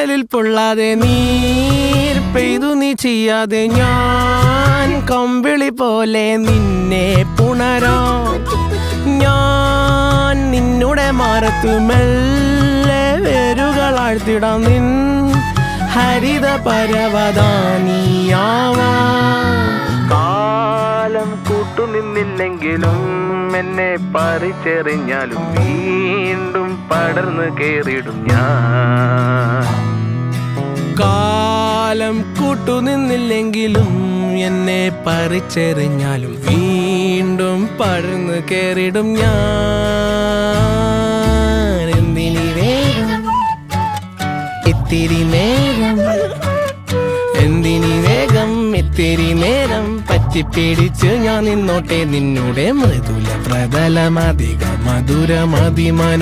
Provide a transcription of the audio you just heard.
കടലിൽ പൊള്ളാതെ നീർ പെയ്തു നീ ചെയ്യാതെ ഞാൻ കമ്പിളി പോലെ നിന്നെ പുണരാം. ഞാൻ നിന്നുടെ മാറത്തു മെല്ലെ വേരുകളാഴ്ത്തിടാം. നിൻ ഹരിത പരവതാനിയാവാം. കാലം കൂട്ടുനിന്നില്ലെങ്കിലും എന്നെ പറിച്ചെറിഞ്ഞാലും വീണ്ടും പടർന്നു കേറിടും ഞാൻ. കാലം കൂട്ടുനിന്നില്ലെങ്കിലും എന്നെ പറിച്ചെറിഞ്ഞാലും വീണ്ടും പടർന്നു കേറിടും ഞാൻ. എന്തിനി വേഗം ഇത്തിരി നേരം, എന്തിനി വേഗം ഇത്തിരി നേരം പറ്റിപ്പിടിച്ച് ഞാൻ നിന്നോട്ടെ നിന്നുടെ മൃദുല പ്രതലമധിക മധുരമതിമനോഹരം.